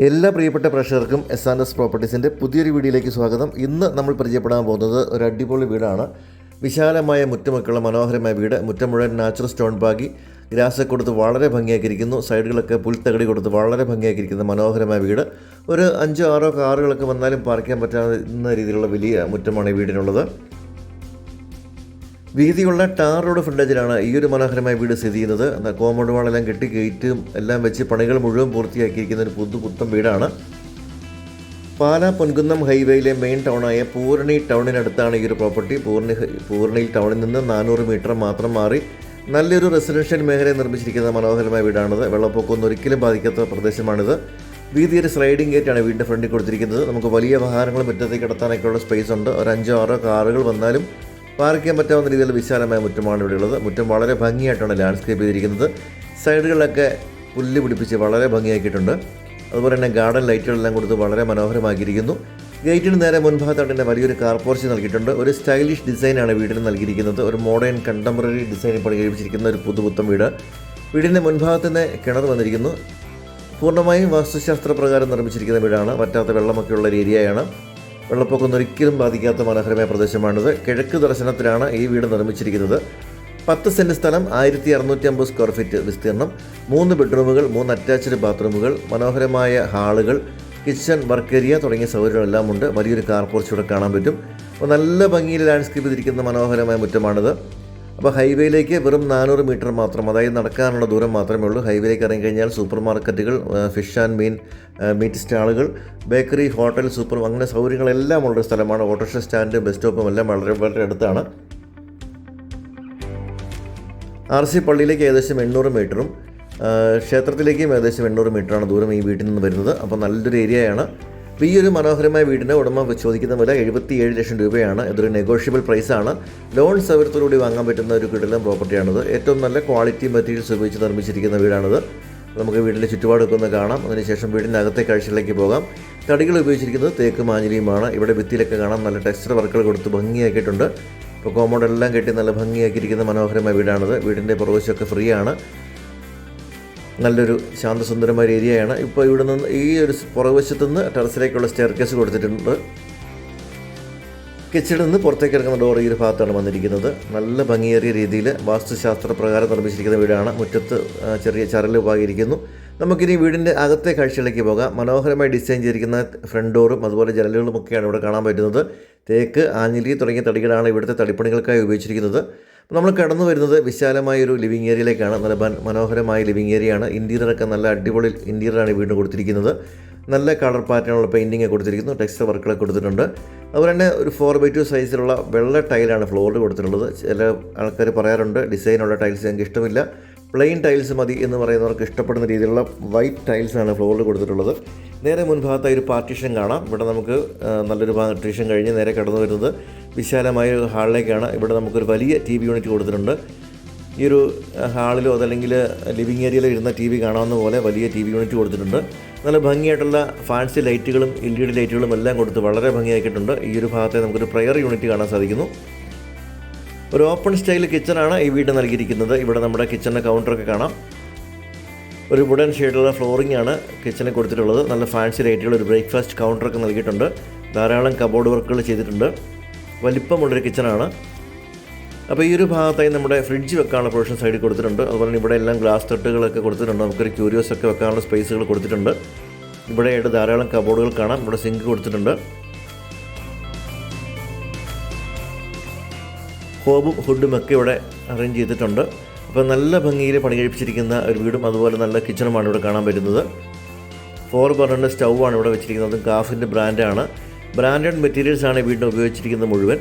എല്ലാ പ്രിയപ്പെട്ട പ്രേക്ഷകർക്കും എസ് പ്രോപ്പർട്ടീസിൻ്റെ പുതിയൊരു വീഡിയോയിലേക്ക് സ്വാഗതം. ഇന്ന് നമ്മൾ പരിചയപ്പെടാൻ പോകുന്നത് ഒരു അടിപൊളി വീടാണ്. വിശാലമായ മുറ്റമൊക്കെയുള്ള മനോഹരമായ വീട്. മുറ്റം മുഴുവൻ നാച്ചുറൽ സ്റ്റോൺ പാകി ഗ്രാസൊക്കെ കൊടുത്ത് വളരെ ഭംഗിയാക്കിയിരിക്കുന്നു. സൈഡുകളൊക്കെ പുൽത്തകടി കൊടുത്ത് വളരെ ഭംഗിയാക്കിയിരിക്കുന്ന മനോഹരമായ വീട്. ഒരു 5-6 കാറുകളൊക്കെ വന്നാലും പാർക്ക് ചെയ്യാൻ പറ്റാവുന്ന രീതിയിലുള്ള വലിയ മുറ്റമാണ് ഈ വീടിനുള്ളത്. വീതിയുള്ള ടാർ റോഡ് ഫ്രണ്ടേജിലാണ് ഈ ഒരു മനോഹരമായ വീട് സ്ഥിതി ചെയ്യുന്നത്. കോമ്പൗണ്ട് വാളെല്ലാം കെട്ടി ഗേറ്റും എല്ലാം വെച്ച് പണികൾ മുഴുവൻ പൂർത്തിയാക്കിയിരിക്കുന്ന ഒരു പുത്തൻ വീടാണ്. പാലാ പൊൻകുന്നം ഹൈവേയിലെ മെയിൻ ടൗണായ പൂർണി ടൗണിനടുത്താണ് ഈ ഒരു പ്രോപ്പർട്ടി. പൂർണിയിൽ ടൗണിൽ നിന്ന് 400 മീറ്റർ മാത്രം മാറി നല്ലൊരു റെസിഡൻഷ്യൽ മേഖലയിൽ നിർമ്മിച്ചിരിക്കുന്ന മനോഹരമായ വീടാണിത്. വെള്ളപ്പൊക്കമൊന്നും ഒരിക്കലും ബാധിക്കാത്ത പ്രദേശമാണിത്. വീതിയൊരു സ്ലൈഡിംഗ് ഗേറ്റാണ് വീടിൻ്റെ ഫ്രണ്ടിൽ കൊടുത്തിരിക്കുന്നത്. നമുക്ക് വലിയ വാഹനങ്ങൾ മുറ്റത്തേക്ക് കിടത്താനൊക്കെയുള്ള സ്പേസ് ഉണ്ട്. ഒരു 5-6 കാറുകൾ വന്നാലും പാർക്ക് ചെയ്യാൻ പറ്റാവുന്ന രീതിയിൽ വിശാലമായ മുറ്റമാണ് ഇവിടെയുള്ളത്. മുറ്റം വളരെ ഭംഗിയായിട്ടാണ് ലാൻഡ്സ്കേപ്പ് ചെയ്തിരിക്കുന്നത്. സൈഡുകളിലൊക്കെ പുല്ല് പിടിപ്പിച്ച് വളരെ ഭംഗിയാക്കിയിട്ടുണ്ട്. അതുപോലെ തന്നെ ഗാർഡൻ ലൈറ്റുകളെല്ലാം കൊടുത്ത് വളരെ മനോഹരമാക്കിയിരിക്കുന്നു. ഗേറ്റിന് നേരെ മുൻഭാഗത്തായിട്ട് തന്നെ വലിയൊരു കാർ പോർച്ച് നൽകിയിട്ടുണ്ട്. ഒരു സ്റ്റൈലിഷ് ഡിസൈനാണ് വീടിന് നൽകിയിരിക്കുന്നത്. ഒരു മോഡേൺ കണ്ടംപററി ഡിസൈനിൽ പണി കഴിപ്പിച്ചിരിക്കുന്ന ഒരു പുത്തൻ വീട്. വീടിൻ്റെ മുൻഭാഗത്ത് തന്നെ കിണർ വന്നിരിക്കുന്നു. പൂർണ്ണമായും വാസ്തുശാസ്ത്ര പ്രകാരം നിർമ്മിച്ചിരിക്കുന്ന വീടാണ്. വറ്റാത്ത വെള്ളമൊക്കെയുള്ള ഒരു ഏരിയയാണ്. വെള്ളപ്പൊക്കമൊന്നും ഒരിക്കലും ബാധിക്കാത്ത മനോഹരമായ പ്രദേശമാണിത്. കിഴക്ക് ദർശനത്തിലാണ് ഈ വീട് നിർമ്മിച്ചിരിക്കുന്നത്. 10 സെൻറ്റ് സ്ഥലം, 1650 സ്ക്വയർ ഫീറ്റ് വിസ്തീർണം, 3 ബെഡ്റൂമുകൾ, 3 അറ്റാച്ച്ഡ് ബാത്റൂമുകൾ, മനോഹരമായ ഹാളുകൾ, കിച്ചൺ, വർക്ക് ഏരിയ തുടങ്ങിയ സൗകര്യങ്ങളെല്ലാം ഉണ്ട്. വലിയൊരു കാർ പോർച്ച് ഇവിടെ കാണാൻ പറ്റും. അപ്പോൾ നല്ല ഭംഗിയിൽ ലാൻഡ്സ്കേപ്പ് ചെയ്തിരിക്കുന്ന മനോഹരമായ മുറ്റമാണിത്. അപ്പോൾ ഹൈവേയിലേക്ക് വെറും 400 മീറ്റർ മാത്രം, അതായത് നടക്കാനുള്ള ദൂരം മാത്രമേ ഉള്ളൂ. ഹൈവേയിലേക്ക് ഇറങ്ങിക്കഴിഞ്ഞാൽ സൂപ്പർ മാർക്കറ്റുകൾ, ഫിഷ് ആൻഡ് മീറ്റ് സ്റ്റാളുകൾ, ബേക്കറി, ഹോട്ടൽ, അങ്ങനെ സൗകര്യങ്ങളെല്ലാം ഉള്ളൊരു സ്ഥലമാണ്. ഓട്ടോറിക്ഷ സ്റ്റാൻഡ്, ബസ് സ്റ്റോപ്പും എല്ലാം വളരെ വളരെ അടുത്താണ്. RC പള്ളിയിലേക്ക് ഏകദേശം 800 മീറ്ററും ക്ഷേത്രത്തിലേക്കും ഏകദേശം 800 മീറ്ററാണ് ദൂരം ഈ വീട്ടിൽ നിന്ന് വരുന്നത്. അപ്പോൾ നല്ലൊരു ഏരിയയാണ്. അപ്പോൾ ഈ ഒരു മനോഹരമായ വീടിന് ഉടമ ചോദിക്കുന്ന വില 77 ലക്ഷം രൂപയാണ്. ഇതൊരു നെഗോഷ്യബിൾ പ്രൈസാണ്. ലോൺ സൗകര്യത്തോടുകൂടി വാങ്ങാൻ പറ്റുന്ന ഒരു കിടിലൻ പ്രോപ്പർട്ടിയാണിത്. ഏറ്റവും നല്ല ക്വാളിറ്റി മെറ്റീരിയൽസ് ഉപയോഗിച്ച് നിർമ്മിച്ചിരിക്കുന്ന വീടാണിത്. നമുക്ക് വീടിൻ്റെ ചുറ്റുപാടൊക്കെ ഒന്ന് കാണാം. അതിനുശേഷം വീടിൻ്റെ അകത്തെ കാഴ്ചകളിലേക്ക് പോകാം. തടികൾ ഉപയോഗിച്ചിരിക്കുന്നത് തേക്ക് മാഞ്ഞിലിയുമാണ്. ഇവിടെ ഭിത്തിയിലൊക്കെ കാണാം നല്ല ടെക്സ്ചർ വർക്കുകൾ കൊടുത്ത് ഭംഗിയാക്കിയിട്ടുണ്ട്. ഇപ്പോൾ കോമ്പൗണ്ട് എല്ലാം കെട്ടി നല്ല ഭംഗിയാക്കിയിരിക്കുന്ന മനോഹരമായ വീടാണിത്. വീടിൻ്റെ പുറവശമൊക്കെ ഫ്രീ ആണ്. നല്ലൊരു ശാന്തസുന്ദരമായ ഏരിയയാണ്. ഇപ്പോൾ ഇവിടെ നിന്ന് ഈ ഒരു പുറകുവശത്തു നിന്ന് ടെറസിലേക്കുള്ള സ്റ്റെയർകേസ് കൊടുത്തിട്ടുണ്ട്. കിച്ചണിൽ നിന്ന് പുറത്തേക്ക് ഇറങ്ങുന്ന ഡോർ ഈ ഒരു ഭാഗത്താണ് വന്നിരിക്കുന്നത്. നല്ല ഭംഗിയേറിയ രീതിയിൽ വാസ്തുശാസ്ത്ര പ്രകാരം നിർമ്മിച്ചിരിക്കുന്ന വീടാണ്. മുറ്റത്ത് ചെറിയ ചരൽ പാകിയിരിക്കുന്നു. നമുക്കിനി വീടിൻ്റെ അകത്തെ കാഴ്ചകളിലേക്ക് പോകാം. മനോഹരമായി ഡിസൈൻ ചെയ്തിരിക്കുന്ന ഫ്രണ്ട് ഡോറും അതുപോലെ ജനലുകളുമൊക്കെയാണ് ഇവിടെ കാണാൻ പറ്റുന്നത്. തേക്ക്, ആഞ്ഞിലി തുടങ്ങിയ തടികളാണ് ഇവിടുത്തെ തടിപ്പണികൾക്കായി ഉപയോഗിച്ചിരിക്കുന്നത്. നമ്മൾ കടന്നു വരുന്നത് വിശാലമായൊരു ലിവിങ് ഏരിയയിലേക്കാണ്. നല്ല മനോഹരമായ ലിവിങ് ഏരിയയാണ്. ഇൻറ്റീരിയറൊക്കെ നല്ല അടിപൊളി ഇൻറ്റീരിയറാണ് ഈ വീടിന് കൊടുത്തിരിക്കുന്നത്. നല്ല കളർ പാറ്റേണുള്ള പെയിൻറ്റിങ് കൊടുത്തിരിക്കുന്നു. ടെക്സ്ചർ വർക്കുകളൊക്കെ കൊടുത്തിട്ടുണ്ട്. അതുപോലെ തന്നെ ഒരു 4x2 സൈസിലുള്ള വെള്ള ടൈലാണ് ഫ്ലോറിൽ കൊടുത്തിട്ടുള്ളത്. ചില ആൾക്കാർ പറയാറുണ്ട് ഡിസൈനുള്ള ടൈൽസ് ഞങ്ങൾക്ക് ഇഷ്ടമില്ല, പ്ലെയിൻ ടൈൽസ് മതി എന്ന് പറയുന്നവർക്ക് ഇഷ്ടപ്പെടുന്ന രീതിയിലുള്ള വൈറ്റ് ടൈൽസാണ് ഫ്ലോറിൽ കൊടുത്തിട്ടുള്ളത്. നേരെ മുൻഭാഗത്തായി ഒരു പാർട്ടീഷൻ കാണാം. ഇവിടെ നമുക്ക് നല്ലൊരു പാർട്ടീഷൻ കഴിഞ്ഞ് നേരെ കടന്നു വരുന്നത് വിശാലമായ ഹാളിലേക്കാണ്. ഇവിടെ നമുക്കൊരു വലിയ TV യൂണിറ്റ് കൊടുത്തിട്ടുണ്ട്. ഈ ഒരു ഹാളിലോ അതല്ലെങ്കിൽ ലിവിങ് ഏരിയയിലോ ഇരുന്ന TV കാണാവുന്ന പോലെ വലിയ TV യൂണിറ്റ് കൊടുത്തിട്ടുണ്ട്. നല്ല ഭംഗിയായിട്ടുള്ള ഫാൻസി ലൈറ്റുകളും LED ലൈറ്റുകളും എല്ലാം കൊടുത്ത് വളരെ ഭംഗിയാക്കിയിട്ടുണ്ട്. ഈ ഒരു ഭാഗത്തെ നമുക്കൊരു പ്രയർ യൂണിറ്റ് കാണാൻ സാധിക്കുന്നു. ഒരു ഓപ്പൺ സ്റ്റൈൽ കിച്ചണാണ് ഈ വീട് നൽകിയിരിക്കുന്നത്. ഇവിടെ നമ്മുടെ കിച്ചണിൻ്റെ കൗണ്ടറൊക്കെ കാണാം. ഒരു വുഡൻ ഷെയ്ഡുള്ള ഫ്ലോറിംഗ് ആണ് കിച്ചണിൽ കൊടുത്തിട്ടുള്ളത്. നല്ല ഫാൻസി ലൈറ്റുകൾ, ഒരു ബ്രേക്ക്ഫാസ്റ്റ് കൗണ്ടറൊക്കെ നൽകിയിട്ടുണ്ട്. ധാരാളം കബോർഡ് വർക്കുകൾ ചെയ്തിട്ടുണ്ട്. വലിപ്പമുള്ളൊരു കിച്ചണാണ്. അപ്പോൾ ഈ ഒരു ഭാഗത്തായി നമ്മുടെ ഫ്രിഡ്ജ് വെക്കാനുള്ള പ്രൊവിഷൻ സൈഡിൽ കൊടുത്തിട്ടുണ്ട്. അതുപോലെ തന്നെ ഇവിടെ എല്ലാം ഗ്ലാസ് തട്ടുകളൊക്കെ കൊടുത്തിട്ടുണ്ട്. നമുക്കൊരു ക്യൂരിയോസൊക്കെ വെക്കാനുള്ള സ്പേസുകൾ കൊടുത്തിട്ടുണ്ട്. ഇവിടെയായിട്ട് ധാരാളം കബോർഡുകൾ കാണാം. ഇവിടെ സിങ്ക് കൊടുത്തിട്ടുണ്ട്. ഹോബും ഹുഡും ഒക്കെ ഇവിടെ അറേഞ്ച് ചെയ്തിട്ടുണ്ട്. അപ്പോൾ നല്ല ഭംഗിയിൽ പണി കഴിപ്പിച്ചിരിക്കുന്ന ഒരു വീടും അതുപോലെ നല്ല കിച്ചണുമാണ് ഇവിടെ കാണാൻ പറ്റുന്നത്. 4 ബർണറിൻ്റെ സ്റ്റൗവാണ് ഇവിടെ വെച്ചിരിക്കുന്നത്. കാഫിൻ്റെ ബ്രാൻഡാണ്. ബ്രാൻഡഡ് മെറ്റീരിയൽസാണ് വീടിന് ഉപയോഗിച്ചിരിക്കുന്നത് മുഴുവൻ.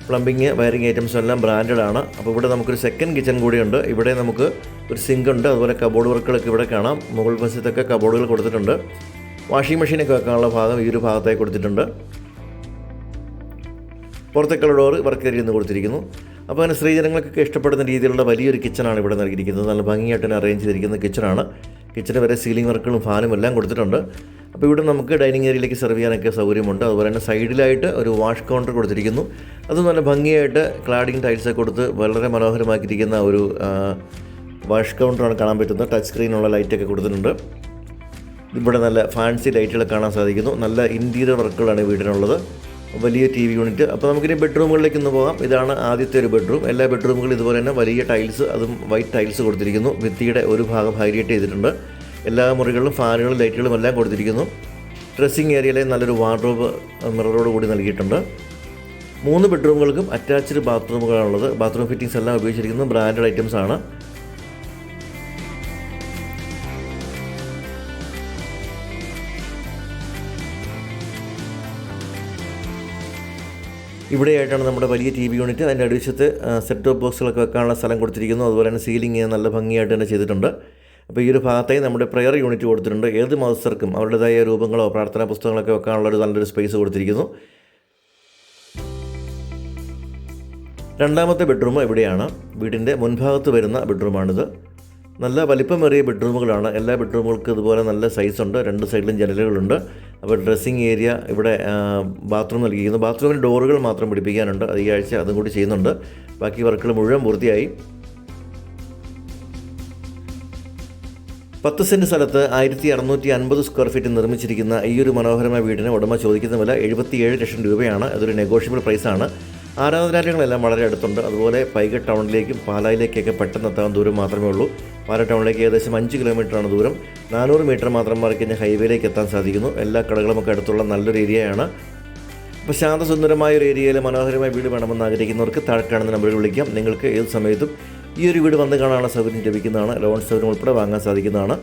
പ്ലംബിങ്, വയറിങ് ഐറ്റംസും എല്ലാം ബ്രാൻഡഡാണ്. അപ്പോൾ ഇവിടെ നമുക്കൊരു സെക്കൻഡ് കിച്ചൺ കൂടിയുണ്ട്. ഇവിടെ നമുക്ക് ഒരു സിങ്ക് ഉണ്ട്. അതുപോലെ കബോർഡ് വർക്കുകളൊക്കെ ഇവിടെ കാണാം. മുകൾ വശത്തൊക്കെ കബോർഡുകൾ കൊടുത്തിട്ടുണ്ട്. വാഷിംഗ് മെഷീനൊക്കെ വെക്കാനുള്ള ഭാഗം ഈ ഒരു ഭാഗത്തായി കൊടുത്തിട്ടുണ്ട്. പുറത്തേക്കുള്ള ഡോറ് വർക്ക് ഏരിയയിൽ നിന്ന് കൊടുത്തിരിക്കുന്നു. അപ്പോൾ അങ്ങനെ സ്ത്രീജനങ്ങൾക്കൊക്കെ ഇഷ്ടപ്പെടുന്ന രീതിയിലുള്ള വലിയൊരു കിച്ചണാണ് ഇവിടെ നൽകിയിരിക്കുന്നത്. നല്ല ഭംഗിയായിട്ട് തന്നെ അറേഞ്ച് ചെയ്തിരിക്കുന്ന കിച്ചണാണ്. കിച്ചന് വരെ സീലിംഗ് വർക്കുകളും ഫാനും എല്ലാം കൊടുത്തിട്ടുണ്ട്. അപ്പോൾ ഇവിടെ നമുക്ക് ഡൈനിങ് ഏരിയയിലേക്ക് സെർവ് ചെയ്യാനൊക്കെ സൗകര്യമുണ്ട്. അതുപോലെ തന്നെ സൈഡിലായിട്ട് ഒരു വാഷ് കൗണ്ടർ കൊടുത്തിരിക്കുന്നു. അത് നല്ല ഭംഗിയായിട്ട് ക്ലാഡിങ് ടൈൽസൊക്കെ കൊടുത്ത് വളരെ മനോഹരമാക്കിയിരിക്കുന്ന ഒരു വാഷ് കൗണ്ടറാണ് കാണാൻ പറ്റുന്നത്. ടച്ച് സ്ക്രീനുള്ള ലൈറ്റൊക്കെ കൊടുത്തിട്ടുണ്ട്. ഇവിടെ നല്ല ഫാൻസി ലൈറ്റുകൾ കാണാൻ സാധിക്കുന്നു. നല്ല ഇൻറ്റീരിയർ വർക്കുകളാണ് വീടിനുള്ളത്. വലിയ TV യൂണിറ്റ്. അപ്പോൾ നമുക്കിനി ബെഡ്റൂമുകളിലേക്ക് ഒന്ന് പോകാം. ഇതാണ് ആദ്യത്തെ ഒരു ബെഡ്റൂം. എല്ലാ ബെഡ്റൂമുകളും ഇതുപോലെ തന്നെ വലിയ ടൈൽസ്, അതും വൈറ്റ് ടൈൽസ് കൊടുത്തിരിക്കുന്നു. ഭിത്തിയുടെ ഒരു ഭാഗം ഹൈലൈറ്റ് ചെയ്തിട്ടുണ്ട്. എല്ലാ മുറികളിലും ഫാനുകളും ലൈറ്റുകളും എല്ലാം കൊടുത്തിരിക്കുന്നു. ഡ്രസ്സിംഗ് ഏരിയയിലെ നല്ലൊരു വാർഡ്രോബ് മിററോട് കൂടി നൽകിയിട്ടുണ്ട്. 3 ബെഡ്റൂമുകൾക്കും അറ്റാച്ച്ഡ് ബാത്റൂമുകളാണുള്ളത്. ബാത്റൂം ഫിറ്റിംഗ്സ് എല്ലാം ഉപയോഗിച്ചിരിക്കുന്നത് ബ്രാൻഡഡ് ഐറ്റംസ് ആണ്. ഇവിടെയായിട്ടാണ് നമ്മുടെ വലിയ TV യൂണിറ്റ്. അതിൻ്റെ അടിവശത്ത് സെറ്റ് ടോപ്പ് ബോക്സുകളൊക്കെ വെക്കാനുള്ള സ്ഥലം കൊടുത്തിരിക്കുന്നു. അതുപോലെ തന്നെ സീലിംഗ് നല്ല ഭംഗിയായിട്ട് തന്നെ ചെയ്തിട്ടുണ്ട്. അപ്പോൾ ഈ ഒരു ഭാഗത്തായി നമ്മുടെ പ്രെയർ യൂണിറ്റ് കൊടുത്തിട്ടുണ്ട്. ഏത് മതസ്ഥർക്കും അവരുടേതായ രൂപങ്ങളോ പ്രാർത്ഥനാ പുസ്തകങ്ങളൊക്കെ വെക്കാനുള്ള നല്ലൊരു സ്പേസ് കൊടുത്തിരിക്കുന്നു. രണ്ടാമത്തെ ബെഡ്റൂം ഇവിടെയാണ്. വീടിൻ്റെ മുൻഭാഗത്ത് വരുന്ന ബെഡ്റൂമാണിത്. നല്ല വലിപ്പമേറിയ ബെഡ്റൂമുകളാണ്. എല്ലാ ബെഡ്റൂമുകൾക്കും ഇതുപോലെ നല്ല സൈസുണ്ട്. 2 സൈഡിലും ജനലുകളുണ്ട്. അപ്പോൾ ഡ്രസ്സിംഗ് ഏരിയ ഇവിടെ ബാത്റൂം നൽകിയിരിക്കുന്നു. ബാത്റൂമിൽ ഡോറുകൾ മാത്രം പിടിപ്പിക്കാനുണ്ട്. അത് ഈ ആഴ്ച അതും കൂടി ചെയ്യുന്നുണ്ട്. ബാക്കി വർക്കുകൾ മുഴുവൻ പൂർത്തിയായി. 10 സെൻറ്റ് സ്ഥലത്ത് 1650 സ്ക്വയർ ഫീറ്റ് നിർമ്മിച്ചിരിക്കുന്ന ഈ ഒരു മനോഹരമായ വീടിന് ഉടമ ചോദിക്കുന്ന വില 77 ലക്ഷം രൂപയാണ്. അതൊരു നെഗോഷ്യബിൾ പ്രൈസാണ്. ആരാധനാലയങ്ങളെല്ലാം വളരെ അടുത്തുണ്ട്. അതുപോലെ പൈക ടൗണിലേക്കും പാലായിലേക്കൊക്കെ പെട്ടെന്ന് എത്താൻ ദൂരം മാത്രമേ ഉള്ളൂ. പാല ടൗണിലേക്ക് ഏകദേശം 5 കിലോമീറ്ററാണ് ദൂരം. 400 മീറ്റർ മാത്രം മാറി കഴിഞ്ഞാൽ ഹൈവേയിലേക്ക് എത്താൻ സാധിക്കുന്നു. എല്ലാ കടകളുമൊക്കെ അടുത്തുള്ള നല്ലൊരു ഏരിയയാണ്. അപ്പോൾ ശാന്തസുന്ദരമായ ഒരു ഏരിയയിൽ മനോഹരമായ വീട് വേണമെന്ന് ആഗ്രഹിക്കുന്നവർക്ക് താഴെ കാണുന്ന നമ്പറിൽ വിളിക്കാം. നിങ്ങൾക്ക് ഏത് സമയത്തും ഈ ഒരു വീട് വന്ന് കാണാനുള്ള സൗകര്യം ലഭിക്കുന്നതാണ്. ലോൺ സൗകര്യം ഉൾപ്പെടെ വാങ്ങാൻ സാധിക്കുന്നതാണ്.